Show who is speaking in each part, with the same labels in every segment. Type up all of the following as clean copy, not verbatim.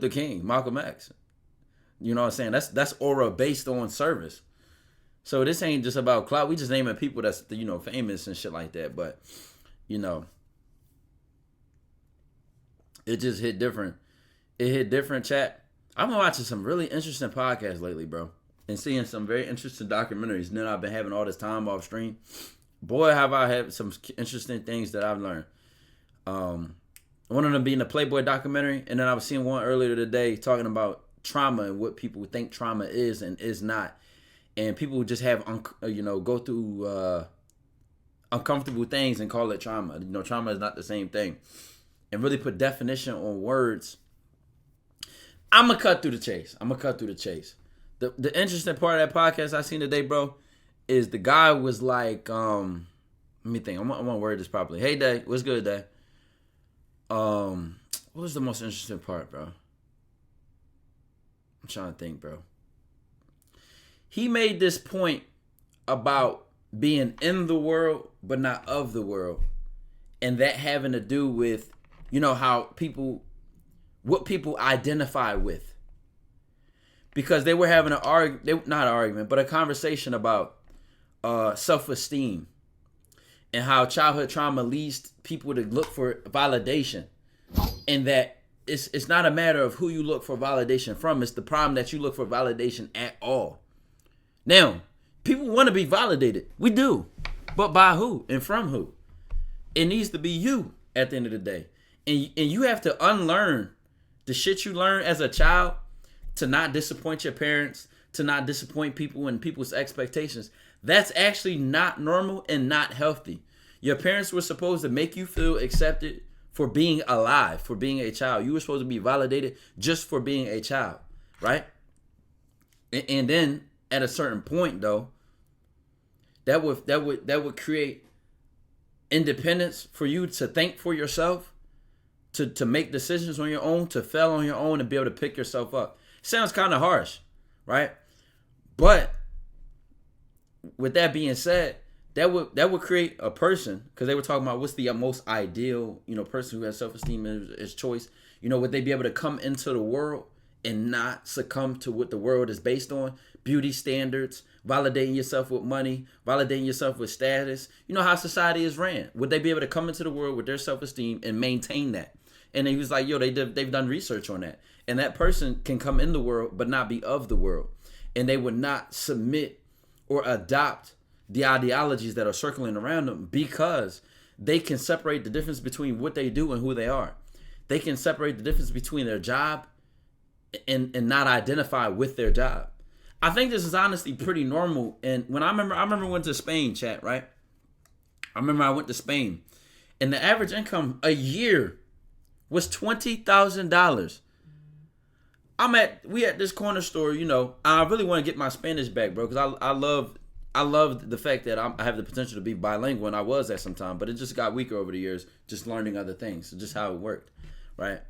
Speaker 1: Luther King, Malcolm X. You know what I'm saying? That's aura based on service. So this ain't just about clout. We just naming people that's famous and shit like that. But you know, it just hit different. It hit different, chat. I've been watching some really interesting podcasts lately, bro, and seeing some very interesting documentaries. And then I've been having all this time off stream. Boy, have I had some interesting things that I've learned. One of them being the Playboy documentary, and then I was seeing one earlier today talking about trauma and what people think trauma is and is not. And people just have, go through uncomfortable things and call it trauma. Trauma is not the same thing. And really put definition on words. I'm going to cut through the chase. The interesting part of that podcast I seen today, bro, is the guy was like, let me think. I'm going to word this properly. Hey, Day. What's good, Day? What was the most interesting part, bro? I'm trying to think, bro. He made this point about being in the world, but not of the world. And that having to do with, how what people identify with. Because they were having a conversation about self-esteem and how childhood trauma leads people to look for validation. And that it's not a matter of who you look for validation from. It's the problem that you look for validation at all. Now, people want to be validated. We do. But by who and from who? It needs to be you at the end of the day. And you have to unlearn the shit you learned as a child to not disappoint your parents, to not disappoint people and people's expectations. That's actually not normal and not healthy. Your parents were supposed to make you feel accepted for being alive, for being a child. You were supposed to be validated just for being a child, right? And then at a certain point, though, that would create independence for you to think for yourself, to make decisions on your own, to fail on your own, and be able to pick yourself up. Sounds kind of harsh, right? But with that being said, that would create a person, because they were talking about what's the most ideal, person who has self-esteem is choice. Would they be able to come into the world and not succumb to what the world is based on? Beauty standards, validating yourself with money, validating yourself with status. You know how society is ran. Would they be able to come into the world with their self-esteem and maintain that? And he was like, they've done research on that. And that person can come in the world but not be of the world. And they would not submit or adopt the ideologies that are circling around them because they can separate the difference between what they do and who they are. They can separate the difference between their job and not identify with their job. I think this is honestly pretty normal. And when I remember I went to Spain, chat, right? I went to Spain. And the average income a year was $20,000. We at this corner store, I really want to get my Spanish back, bro, because I love the fact that I have the potential to be bilingual, and I was at some time, but it just got weaker over the years, just learning other things, so just how it worked, right?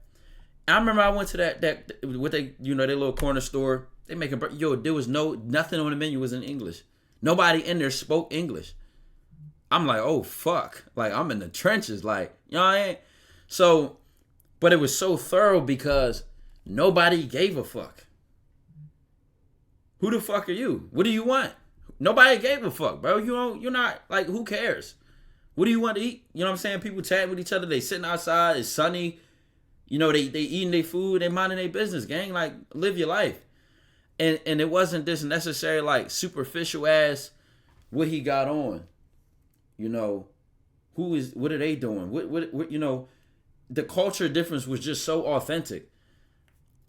Speaker 1: And I remember I went to that what they, their little corner store. They making, there was nothing on the menu was in English. Nobody in there spoke English. I'm like, oh fuck, like I'm in the trenches, like I ain't. So, but it was so thorough because nobody gave a fuck. Who the fuck are you? What do you want? Nobody gave a fuck, bro. You're not, like, who cares? What do you want to eat? You know what I'm saying? People chatting with each other. They sitting outside. It's sunny. They eating their food. They minding their business, gang. Like, live your life. And it wasn't this necessary, like, superficial ass what he got on. What are they doing? What the culture difference was just so authentic.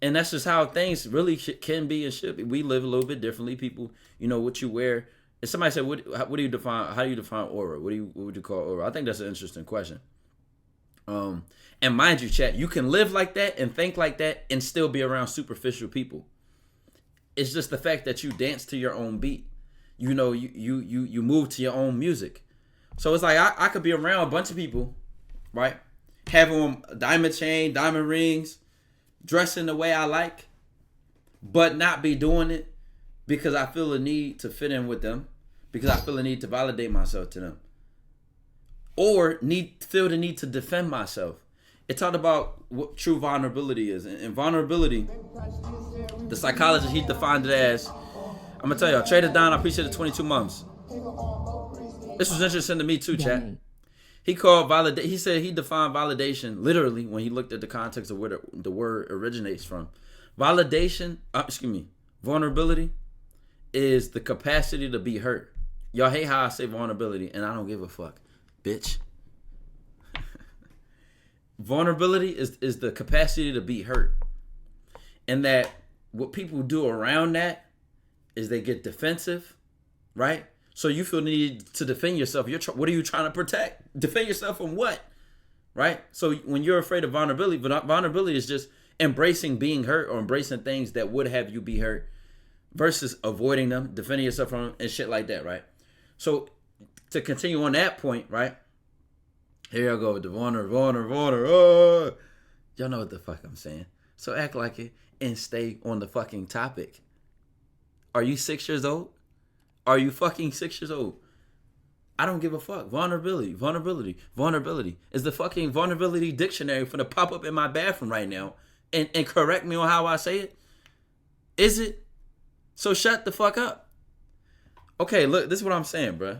Speaker 1: And that's just how things really can be and should be. We live a little bit differently. People, what you wear. And somebody said, what do you define? How do you define aura? What would you call aura? I think that's an interesting question. And mind you, chat, you can live like that and think like that and still be around superficial people. It's just the fact that you dance to your own beat. You move to your own music. So it's like I could be around a bunch of people, right? Having on a diamond chain, diamond rings, dressing the way I like, but not be doing it because I feel a need to fit in with them, because I feel a need to validate myself to them, or feel the need to defend myself. it talked about what true vulnerability is. And vulnerability, the psychologist, he defined it as, I'm going to tell y'all, Trader Don, I appreciate the 22 months. This was interesting to me too, chat. He called validate. He said he defined validation literally when he looked at the context of where the word originates from. Validation, vulnerability is the capacity to be hurt. Y'all hate how I say vulnerability, and I don't give a fuck, bitch. Vulnerability is the capacity to be hurt, and that what people do around that is they get defensive, right? So you feel the need to defend yourself. What are you trying to protect? Defend yourself from what? Right? So when you're afraid of vulnerability is just embracing being hurt or embracing things that would have you be hurt versus avoiding them, defending yourself from them, and shit like that, right? So to continue on that point, right? Here I go with the vulner. Oh. Y'all know what the fuck I'm saying. So act like it and stay on the fucking topic. Are you 6 years old? Are you fucking 6 years old? I don't give a fuck. Vulnerability. Is the fucking vulnerability dictionary finna pop up in my bathroom right now and correct me on how I say it? Is it? So shut the fuck up. Okay, look, this is what I'm saying, bro.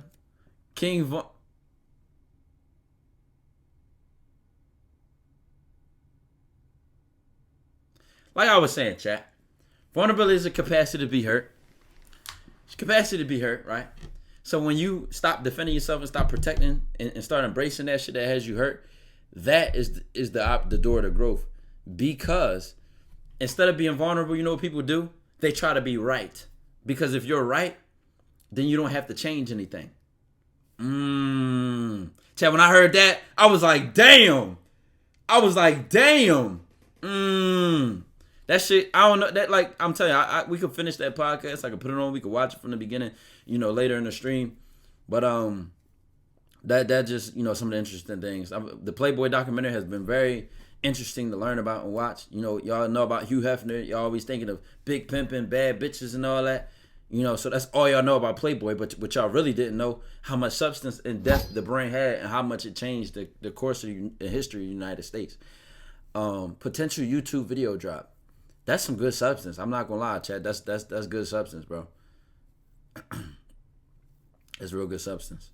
Speaker 1: Like I was saying, chat. Vulnerability is a capacity to be hurt. Capacity to be hurt, right? So when you stop defending yourself and stop protecting and start embracing that shit that has you hurt, that is the door to growth. Because instead of being vulnerable, you know what people do? They try to be right. Because if you're right, then you don't have to change anything. Chad, when I heard that, I was like, damn. That shit, I don't know. That, like, I'm telling you, we could finish that podcast. I could put it on. We could watch it from the beginning, later in the stream. But that just, some of the interesting things. The Playboy documentary has been very interesting to learn about and watch. Y'all know about Hugh Hefner. Y'all always thinking of big pimping, bad bitches and all that. So that's all y'all know about Playboy. But y'all really didn't know how much substance and depth the brain had and how much it changed the course of the history of the United States. Potential YouTube video drop. That's some good substance. I'm not gonna lie, Chad. That's good substance, bro. It's real good substance.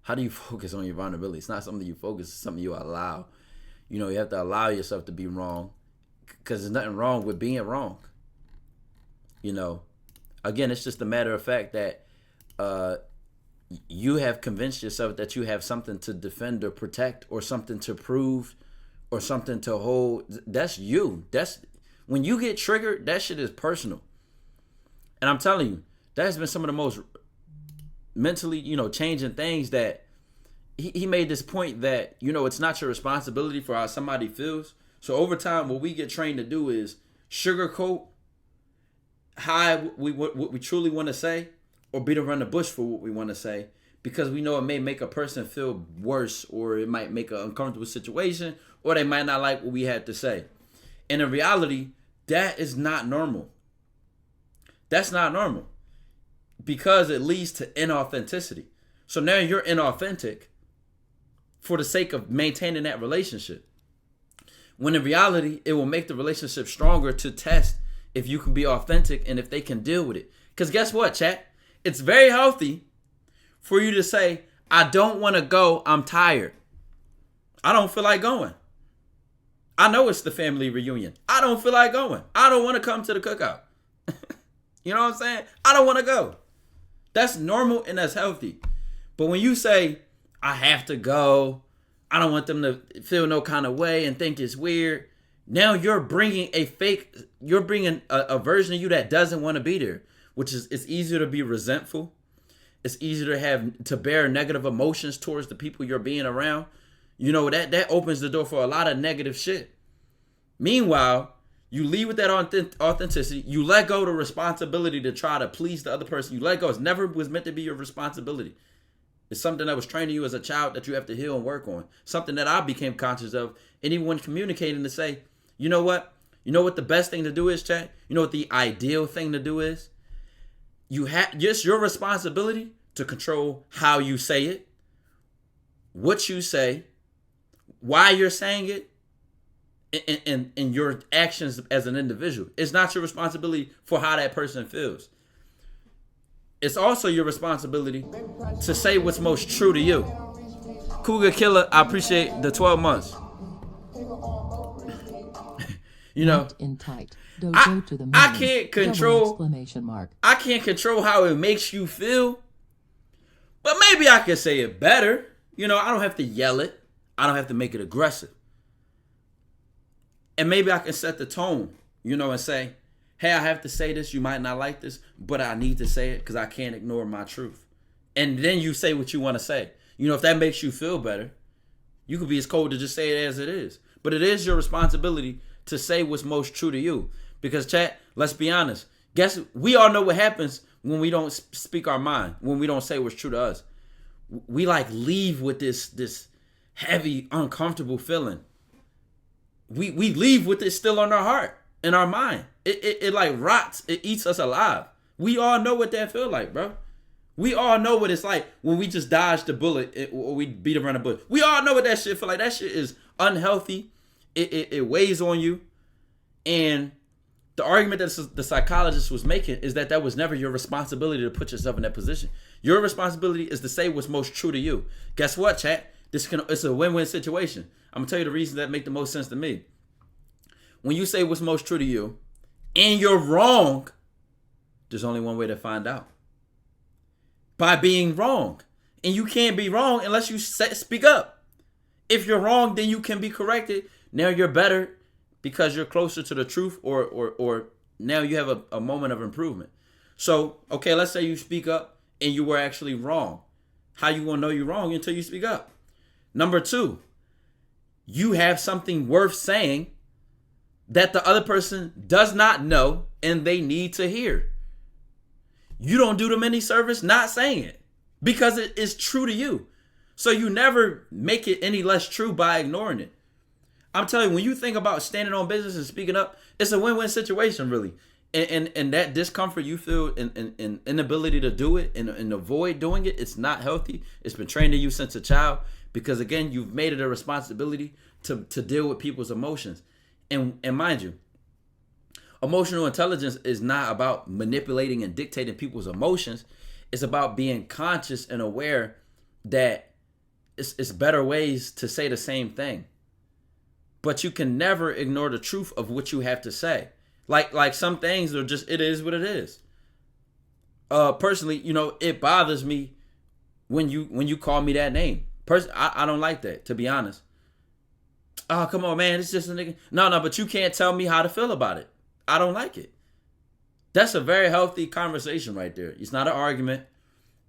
Speaker 1: How do you focus on your vulnerability? It's not something you focus. It's something you allow. You have to allow yourself to be wrong, because there's nothing wrong with being wrong. Again, it's just a matter of fact that you have convinced yourself that you have something to defend or protect, or something to prove, or something to hold. That's you. When you get triggered, that shit is personal. And I'm telling you, that has been some of the most mentally, changing things that he made this point that, it's not your responsibility for how somebody feels. So over time, what we get trained to do is sugarcoat, hide what we truly want to say, or beat around the bush for what we want to say, because we know it may make a person feel worse, or it might make an uncomfortable situation, or they might not like what we had to say. And in reality, that is not normal. That's not normal. Because it leads to inauthenticity. So now you're inauthentic for the sake of maintaining that relationship. When in reality, it will make the relationship stronger to test if you can be authentic and if they can deal with it. Because guess what, chat? It's very healthy for you to say, I don't want to go, I'm tired. I don't feel like going. I know it's the family reunion. I don't feel like going. I don't want to come to the cookout. You know what I'm saying? I don't want to go. That's normal and that's healthy. But when you say, I have to go, I don't want them to feel no kind of way and think it's weird. Now you're bringing a version of you that doesn't want to be there, which is, it's easier to be resentful. It's easier to bear negative emotions towards the people you're being around. That opens the door for a lot of negative shit. Meanwhile, you leave with that authenticity. You let go of the responsibility to try to please the other person. You let go. It never was meant to be your responsibility. It's something that was trained to you as a child that you have to heal and work on. Something that I became conscious of. Anyone communicating to say, you know what? You know what the best thing to do is, chat? You know what the ideal thing to do is? You have just your responsibility to control how you say it, what you say, why you're saying it, in your actions as an individual. It's not your responsibility for how that person feels. It's also your responsibility to say what's most true to you. Cougar Killer, I appreciate the 12 months. You know, I can't control I can't control how it makes you feel, but maybe I can say it better. You know, I don't have to yell it. I don't have to make it aggressive. And maybe I can set the tone, you know, and say, hey, I have to say this. You might not like this, but I need to say it because I can't ignore my truth. And then you say what you want to say. You know, if that makes you feel better, you could be as cold to just say it as it is. But it is your responsibility to say what's most true to you. Because, chat, let's be honest. We all know what happens when we don't speak our mind, when we don't say what's true to us. We like leave with this heavy, uncomfortable feeling. We leave with it still on our heart, in our mind. It like rots. It eats us alive. We all know what that feel like, bro. We all know what it's like when we just dodge the bullet or we beat around the bush. We all know what that shit feel like. That shit is unhealthy. It weighs on you. And the argument that the psychologist was making is that was never your responsibility to put yourself in that position. Your responsibility is to say what's most true to you. Guess what, chat? It's a win-win situation. I'm gonna tell you the reasons that make the most sense to me. When you say what's most true to you, and you're wrong, there's only one way to find out. By being wrong. And you can't be wrong unless you speak up. If you're wrong, then you can be corrected. Now you're better because you're closer to the truth, or now you have a moment of improvement. So, okay, let's say you speak up and you were actually wrong. How you gonna know you're wrong until you speak up? Number 2, you have something worth saying that the other person does not know and they need to hear. You don't do them any service not saying it because it is true to you. So you never make it any less true by ignoring it. I'm telling you, when you think about standing on business and speaking up, it's a win-win situation, really. And that discomfort you feel and inability to do it and avoid doing it, it's not healthy. It's been trained in you since a child because, again, you've made it a responsibility to deal with people's emotions. And mind you, emotional intelligence is not about manipulating and dictating people's emotions. It's about being conscious and aware that it's better ways to say the same thing. But you can never ignore the truth of what you have to say. Like some things are just, it is what it is. Personally, you know, it bothers me when you call me that name. I don't like that, to be honest. Oh, come on, man, it's just a nigga. No, but you can't tell me how to feel about it. I don't like it. That's a very healthy conversation right there. It's not an argument.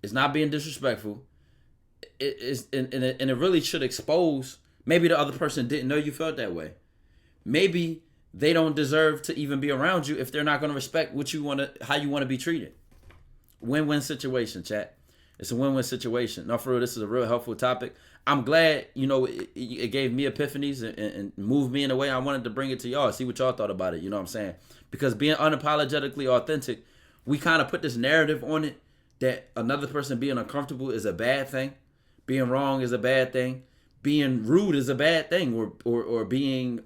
Speaker 1: It's not being disrespectful. It is, and it really should expose. Maybe the other person didn't know you felt that way. Maybe they don't deserve to even be around you if they're not going to respect how you want to be treated. Win-win situation, chat. It's a win-win situation. No, for real, this is a real helpful topic. I'm glad, you know, it gave me epiphanies and moved me in a way I wanted to bring it to y'all. See what y'all thought about it. You know what I'm saying? Because being unapologetically authentic, we kind of put this narrative on it that another person being uncomfortable is a bad thing. Being wrong is a bad thing. Being rude is a bad thing. Or being,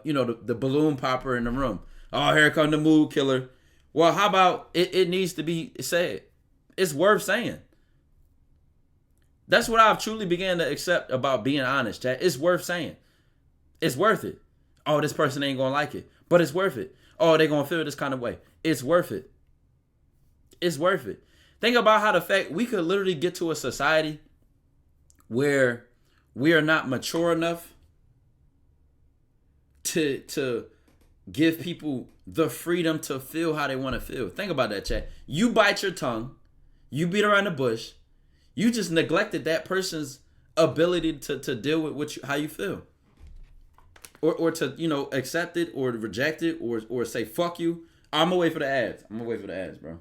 Speaker 1: you know, the balloon popper in the room. Oh, here come the mood killer. Well, how about it needs to be said? It's worth saying. That's what I've truly began to accept about being honest, chat. It's worth saying. It's worth it. Oh, this person ain't going to like it. But it's worth it. Oh, they're going to feel this kind of way. It's worth it. It's worth it. Think about how the fact we could literally get to a society where we are not mature enough to give people the freedom to feel how they want to feel. Think about that, chat. You bite your tongue. You beat around the bush. You just neglected that person's ability to deal with how you feel. Or to, you know, accept it or reject it or say, fuck you. I'm going to wait for the ads. Bro.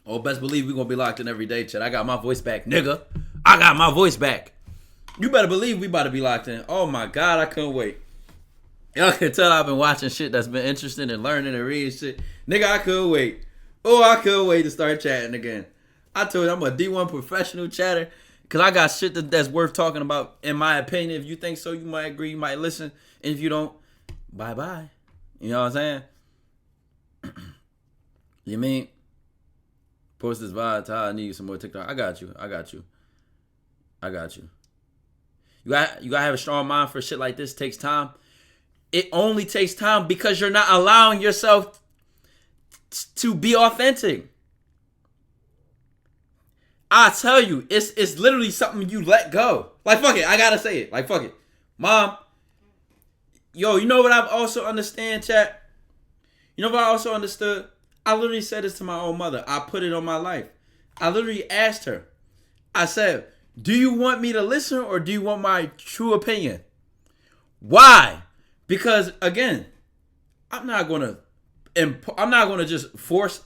Speaker 1: Oh, best believe we're going to be locked in every day, chat. I got my voice back, nigga. I got my voice back. You better believe we about to be locked in. Oh, my God, I couldn't wait. Y'all can tell I've been watching shit that's been interesting and learning and reading shit. Nigga, I couldn't wait. Oh, I couldn't wait to start chatting again. I told you I'm a D1 professional chatter. Because I got shit that's worth talking about, in my opinion. If you think so, you might agree, you might listen. And if you don't, bye-bye. You know what I'm saying? You mean? Post this vibe, Ty, I need some more TikTok. I got you. You gotta have a strong mind for shit like this. It takes time. It only takes time because you're not allowing yourself to be authentic. I tell you, it's literally something you let go. Like, fuck it, I gotta say it. Like, fuck it. Mom, yo, you know what I've also understand, chat? You know what I also understood? I literally said this to my own mother. I put it on my life. I literally asked her. I said, do you want me to listen or do you want my true opinion? Why? Because, again, I'm not gonna just force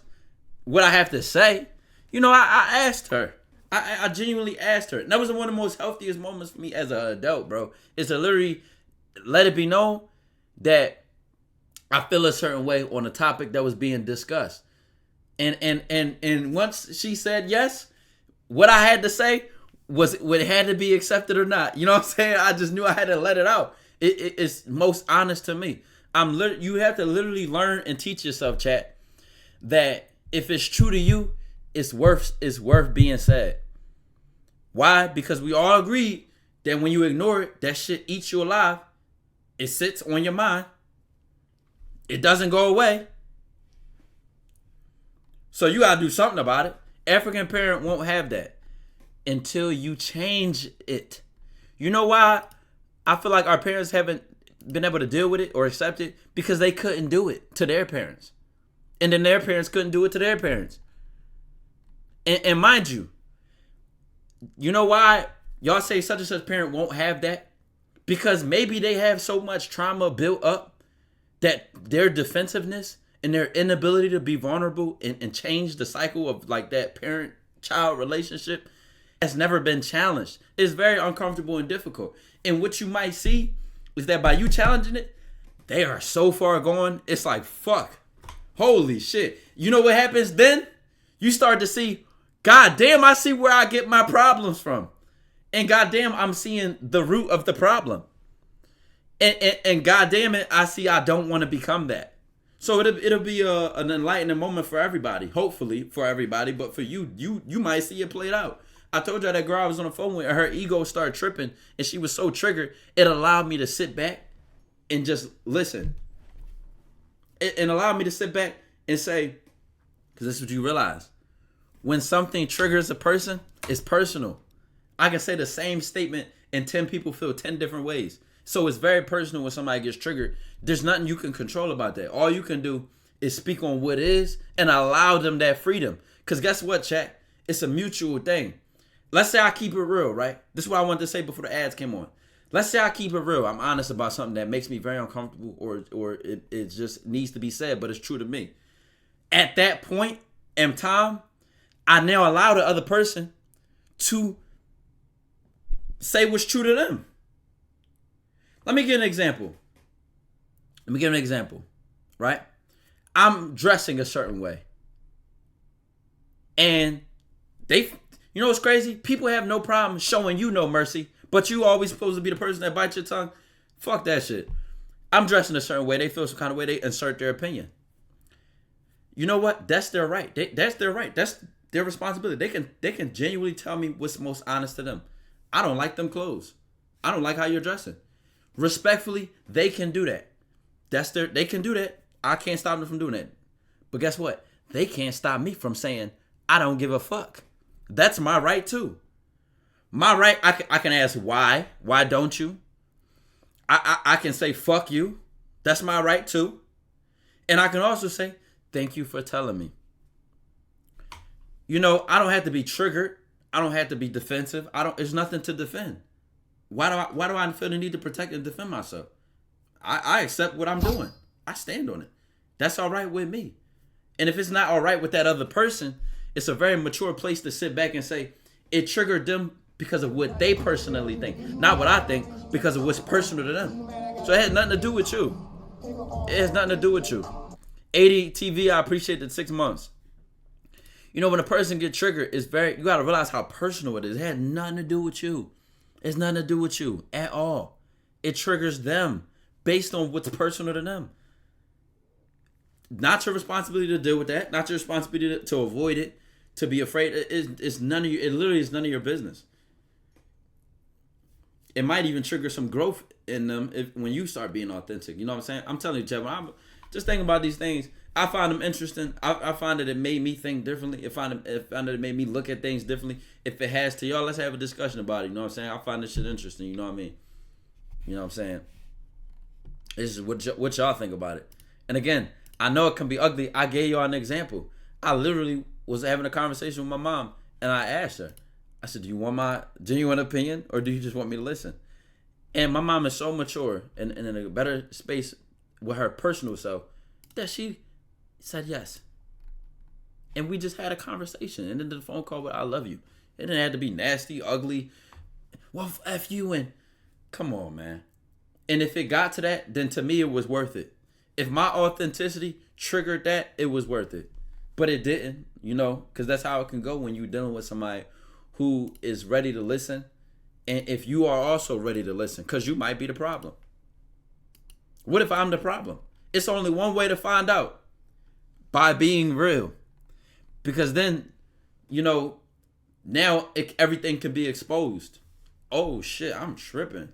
Speaker 1: what I have to say. You know, I asked her. I genuinely asked her. And that was one of the most healthiest moments for me as an adult, bro. Is to literally let it be known that I feel a certain way on a topic that was being discussed. And once she said yes, what I had to say was what had to be accepted or not. You know what I'm saying? I just knew I had to let it out. It's most honest to me. You have to literally learn and teach yourself, chat, that if it's true to you, it's worth being said. Why? Because we all agree that when you ignore it, that shit eats you alive. It sits on your mind. It doesn't go away. So you gotta do something about it. African parent won't have that until you change it. You know why I feel like our parents haven't been able to deal with it or accept it? Because they couldn't do it to their parents. And then their parents couldn't do it to their parents. And mind you know why y'all say such and such parent won't have that? Because maybe they have so much trauma built up that their defensiveness and their inability to be vulnerable and change the cycle of like that parent-child relationship has never been challenged. It's very uncomfortable and difficult. And what you might see is that by you challenging it, they are so far gone. It's like, fuck. Holy shit. You know what happens then? You start to see, God damn, I see where I get my problems from. And God damn, I'm seeing the root of the problem. And God damn it, I see I don't want to become that. So it'll be an enlightening moment for everybody. Hopefully for everybody. But for you might see it played out. I told you that girl I was on the phone with, her ego started tripping. And she was so triggered, it allowed me to sit back and just listen. It allowed me to sit back and say, because this is what you realize. When something triggers a person, it's personal. I can say the same statement and 10 people feel 10 different ways. So it's very personal when somebody gets triggered. There's nothing you can control about that. All you can do is speak on what is and allow them that freedom. Because guess what, chat? It's a mutual thing. Let's say I keep it real, right? This is what I wanted to say before the ads came on. Let's say I keep it real. I'm honest about something that makes me very uncomfortable or it just needs to be said, but it's true to me. At that point in time, I now allow the other person to say what's true to them. Let me give an example. Right? I'm dressing a certain way. And you know what's crazy? People have no problem showing you no mercy, but you always supposed to be the person that bites your tongue. Fuck that shit. I'm dressing a certain way. They feel some kind of way. They insert their opinion. You know what? That's their right. That's their right. That's their responsibility. They can genuinely tell me what's most honest to them. I don't like them clothes. I don't like how you're dressing. Respectfully, they can do that. They can do that. I can't stop them from doing that. But guess what? They can't stop me from saying, I don't give a fuck. That's my right too. My right, I can ask why. Why don't you? I can say fuck you. That's my right too. And I can also say, thank you for telling me. You know, I don't have to be triggered. I don't have to be defensive. There's nothing to defend. Why do I feel the need to protect and defend myself? I accept what I'm doing. I stand on it. That's all right with me. And if it's not all right with that other person, it's a very mature place to sit back and say, it triggered them because of what they personally think. Not what I think, because of what's personal to them. So it has nothing to do with you. It has nothing to do with you. 80 TV, I appreciate the 6 months. When a person get triggered, you got to realize how personal it is. It had nothing to do with you. It's nothing to do with you at all. It triggers them based on what's personal to them. Not your responsibility to deal with that. Not your responsibility to avoid it, to be afraid. It's none of you. It literally is none of your business. It might even trigger some growth in them when you start being authentic. You know what I'm saying? I'm telling you, Chad, when I'm just thinking about these things, I find them interesting. I find that it made me think differently. I find that it made me look at things differently. If it has to y'all, let's have a discussion about it. You know what I'm saying? I find this shit interesting. You know what I mean? You know what I'm saying? This is what y'all think about it. And again, I know it can be ugly. I gave y'all an example. I literally was having a conversation with my mom, and I asked her, I said, do you want my genuine opinion, or do you just want me to listen? And my mom is so mature and in a better space with her personal self that she said yes. And we just had a conversation, and then the phone call with I love you. It didn't have to be nasty, ugly. Well, F you, and come on, man. And if it got to that, then to me it was worth it. If my authenticity triggered that, it was worth it. But it didn't, because that's how it can go when you're dealing with somebody who is ready to listen. And if you are also ready to listen, because you might be the problem. What if I'm the problem? It's only one way to find out. By being real. Because then, now everything can be exposed. Oh, shit, I'm tripping.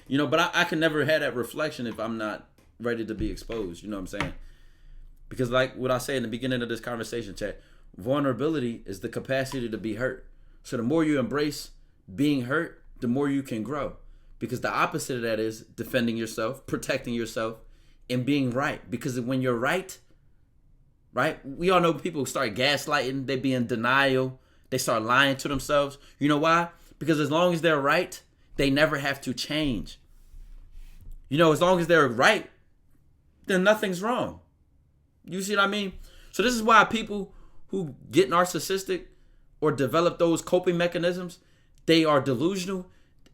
Speaker 1: But I can never have that reflection if I'm not ready to be exposed. You know what I'm saying? Because like what I say in the beginning of this conversation, chat, vulnerability is the capacity to be hurt. So the more you embrace being hurt, the more you can grow. Because the opposite of that is defending yourself, protecting yourself, and being right. Because when you're right, we all know people start gaslighting, they be in denial, they start lying to themselves. You know why? Because as long as they're right, they never have to change. As long as they're right, then nothing's wrong. You see what I mean? So this is why people who get narcissistic or develop those coping mechanisms, they are delusional,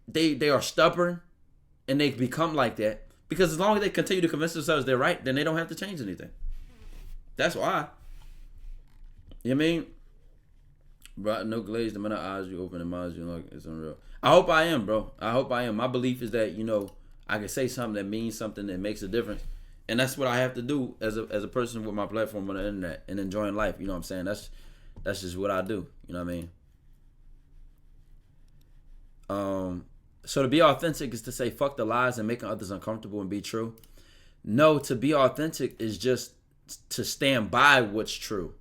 Speaker 1: they are stubborn, and they become like that. Because as long as they continue to convince themselves they're right, then they don't have to change anything. That's why. You know what I mean? Bro, no glaze, the amount of eyes you open and minds you look, it's unreal. I hope I am, bro. I hope I am. My belief is that, I can say something that means something that makes a difference. And that's what I have to do as a person with my platform on the internet and enjoying life. You know what I'm saying? That's just what I do. You know what I mean? So to be authentic is to say fuck the lies and making others uncomfortable and be true. No, to be authentic is just to stand by what's true.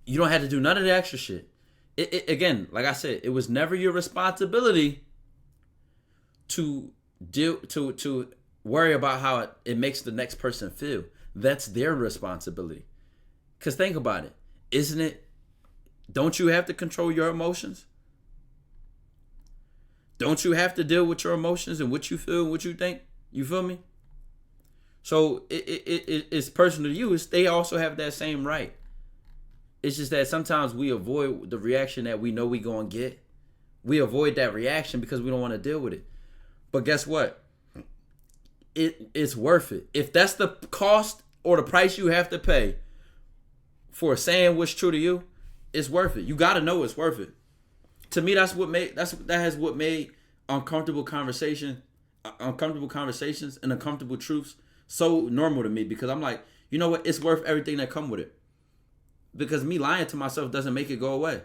Speaker 1: You don't have to do none of the extra shit. Again, like I said, it was never your responsibility to worry about how it makes the next person feel. That's their responsibility. Because think about it. Isn't it? Don't you have to control your emotions? Don't you have to deal with your emotions and what you feel and what you think? You feel me? So it's personal to you. They also have that same right. It's just that sometimes we avoid the reaction that we know we gonna get. We avoid that reaction because we don't want to deal with it. But guess what? It's worth it. If that's the cost or the price you have to pay for saying what's true to you, it's worth it. You gotta know it's worth it. To me, that has what made uncomfortable conversations and uncomfortable truths so normal to me, because I'm like, you know what? It's worth everything that come with it. Because me lying to myself doesn't make it go away.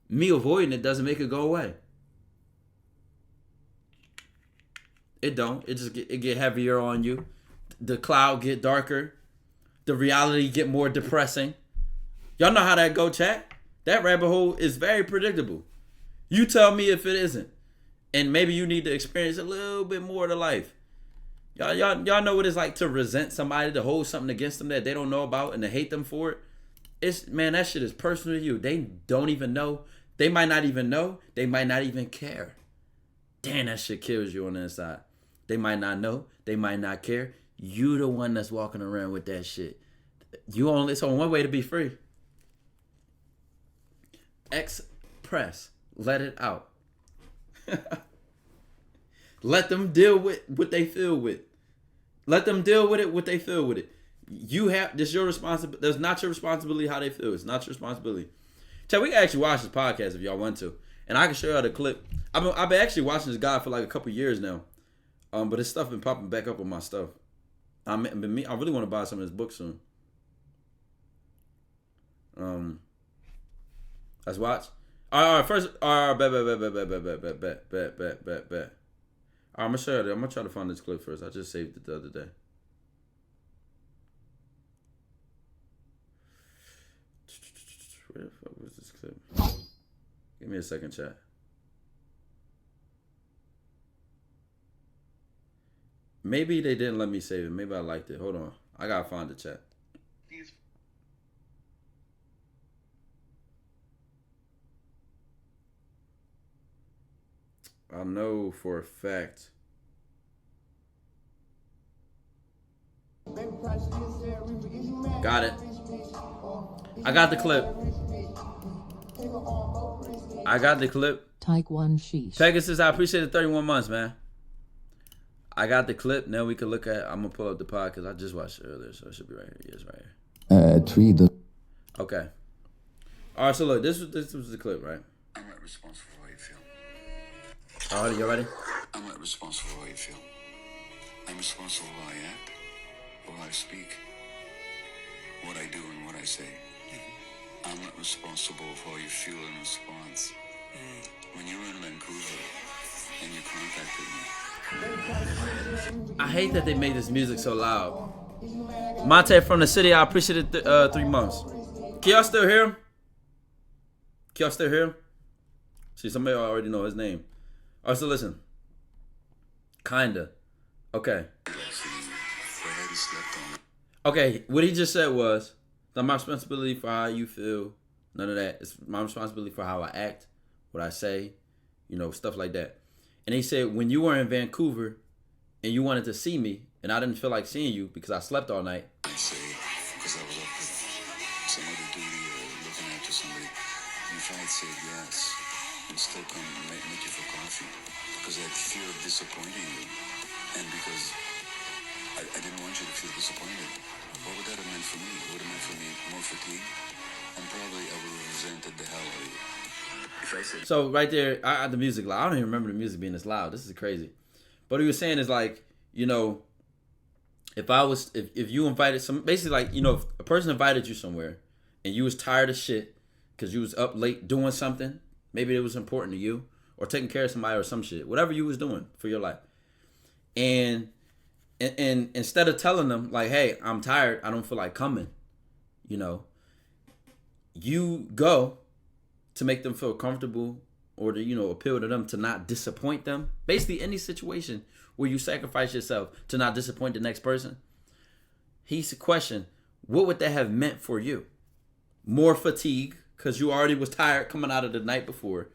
Speaker 1: Me avoiding it doesn't make it go away. It don't. It get heavier on you. The cloud get darker. The reality get more depressing. Y'all know how that go, chat. That rabbit hole is very predictable. You tell me if it isn't. And maybe you need to experience a little bit more of the life. Y'all know what it's like to resent somebody, to hold something against them that they don't know about and to hate them for it. That shit is personal to you. They don't even know. They might not even know. They might not even care. Damn, that shit kills you on the inside. They might not know. They might not care. You the one that's walking around with that shit. It's only one way to be free. Express. Let it out. Let them deal with what they feel with. Let them deal with it, what they feel with it. You have this. Your responsibility. That's not your responsibility how they feel. It's not your responsibility. Chad, we can actually watch this podcast if y'all want to, and I can show y'all the clip. I've been actually watching this guy for like a couple years now, but his stuff been popping back up on my stuff. I really want to buy some of his books soon. Let's watch. All right. First, all right. Bet. All right, I'm gonna show you. I'm gonna try to find this clip first. I just saved it the other day. Where the fuck was this clip? Give me a second, chat. Maybe they didn't let me save it. Maybe I liked it. Hold on. I gotta find the chat. I know for a fact. Got it. I got the clip.
Speaker 2: Tykwondoe.
Speaker 1: Pegasus, I appreciate the 31 months, man. I got the clip. Now we can look at. I'm gonna pull up the pod because I just watched it earlier, so it should be right here. Yes, right here. Okay. All right. So look, this was the clip, right?
Speaker 3: I'm not responsible for how you feel.
Speaker 1: All right, you ready?
Speaker 3: I'm not responsible for how you feel. I'm responsible for how I act, for how I speak, what I do and what I say. I'm not responsible for how you feel in response. When you were in Vancouver and you contacted me.
Speaker 1: I hate that they made this music so loud. Monte from the city, I appreciate it 3 months. Can y'all still hear him? See, somebody already know his name. All right, so listen. Kinda. Okay. Okay, what he just said was, it's not my responsibility for how you feel. None of that. It's my responsibility for how I act, what I say, stuff like that. And he said, when you were in Vancouver and you wanted to see me, and I didn't feel like seeing you because I slept all night.
Speaker 3: I say, because I was up with some other duty or looking after somebody. And if I had said yes and still come and make you for coffee, because I had fear of disappointing you, and because I didn't want you to feel disappointed, what would that have meant for me? It would have meant for me more fatigue, and probably I would have resented the hell out of you. If I said
Speaker 1: so right there, the music loud. I don't even remember the music being this loud. This is crazy. But what he was saying is like, if you invited basically like, if a person invited you somewhere and you was tired of shit because you was up late doing something, maybe it was important to you, or taking care of somebody or some shit, whatever you was doing for your life. And instead of telling them like, hey, I'm tired, I don't feel like coming, you go to make them feel comfortable or to, appeal to them to not disappoint them. Basically any situation where you sacrifice yourself to not disappoint the next person. He's questioned, what would that have meant for you? More fatigue, because you already was tired coming out of the night before.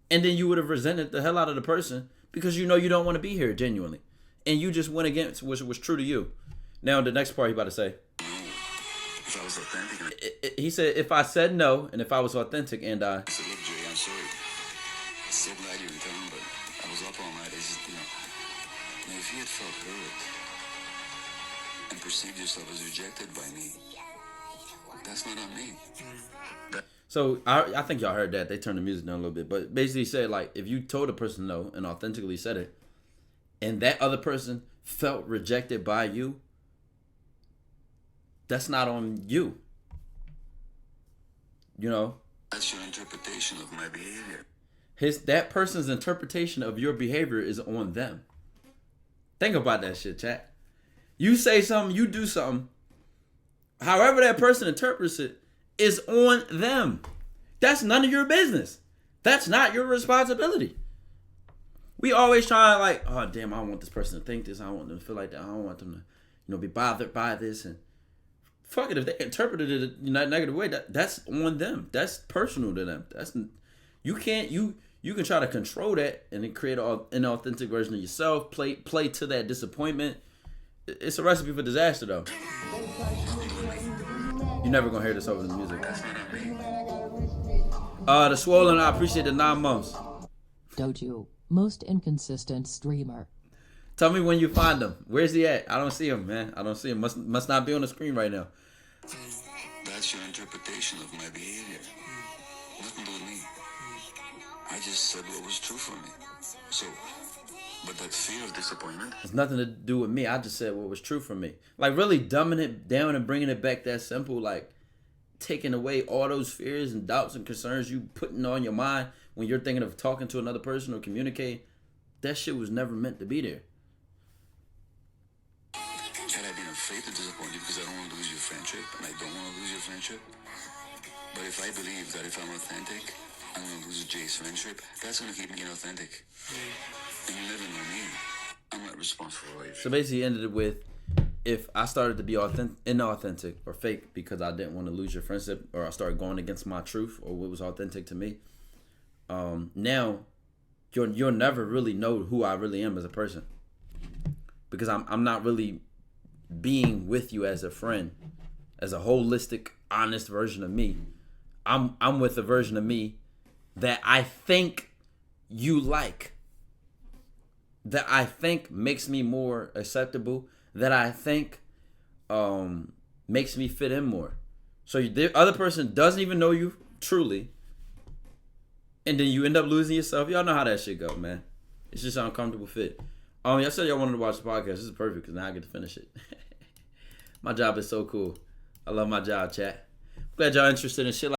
Speaker 1: And then you would have resented the hell out of the person because you don't want to be here genuinely. And you just went against what was true to you. Now the next part he about to say.
Speaker 3: if I was authentic.
Speaker 1: He said, if I said no, and if I was authentic, and I
Speaker 3: I said, look, Jay, I'm sorry. I'm so glad you returned, but I was up all night. I just, Now, if you had felt hurt and perceived yourself as rejected by me, that's not on me.
Speaker 1: So I think y'all heard that. They turned the music down a little bit. But basically said, like, if you told a person no and authentically said it, and that other person felt rejected by you, that's not on you.
Speaker 3: That's your interpretation of my behavior.
Speaker 1: That person's interpretation of your behavior is on them. Think about that shit, chat. You say something, you do something. However that person interprets it is on them. That's none of your business. That's not your responsibility. We always try like, oh damn, I don't want this person to think this. I don't want them to feel like that. I don't want them to, be bothered by this. And fuck it, if they interpreted it in a negative way, that's on them. That's personal to them. You can try to control that and then create an authentic version of yourself. Play to that disappointment. It's a recipe for disaster, though. You're never gonna hear this over the music. The Swollen, I appreciate the 9 months.
Speaker 2: Doju, most inconsistent streamer.
Speaker 1: Tell me when you find him. Where's he at? I don't see him, man. I don't see him. Must not be on the screen right now.
Speaker 3: That's your interpretation of my behavior. Nothing to do with me. I just said what was true for me. So, but that fear of disappointment.
Speaker 1: It's nothing to do with me. I just said what was true for me. Like really dumbing it down and bringing it back that simple. Like taking away all those fears and doubts and concerns you putting on your mind when you're thinking of talking to another person or communicating. That shit was never meant to be there.
Speaker 3: Had I been afraid to disappoint you because I don't want to lose your friendship, and I don't want to lose your friendship, but if I believe that if I'm authentic, I'm going to lose Jay's friendship, that's going to keep me inauthentic. And you never know me. I'm not responsible for it.
Speaker 1: So basically, he ended it with, if I started to be inauthentic or fake because I didn't want to lose your friendship, or I started going against my truth or what was authentic to me, now you'll never really know who I really am as a person, because I'm not really being with you as a friend, as a holistic, honest version of me. I'm with a version of me that I think you like, that I think makes me more acceptable, that I think makes me fit in more. So the other person doesn't even know you truly, and then you end up losing yourself. Y'all know how that shit go, man. It's just an uncomfortable fit. Y'all said y'all wanted to watch the podcast. This is perfect because now I get to finish it. My job is so cool. I love my job, chat. I'm glad y'all interested in shit like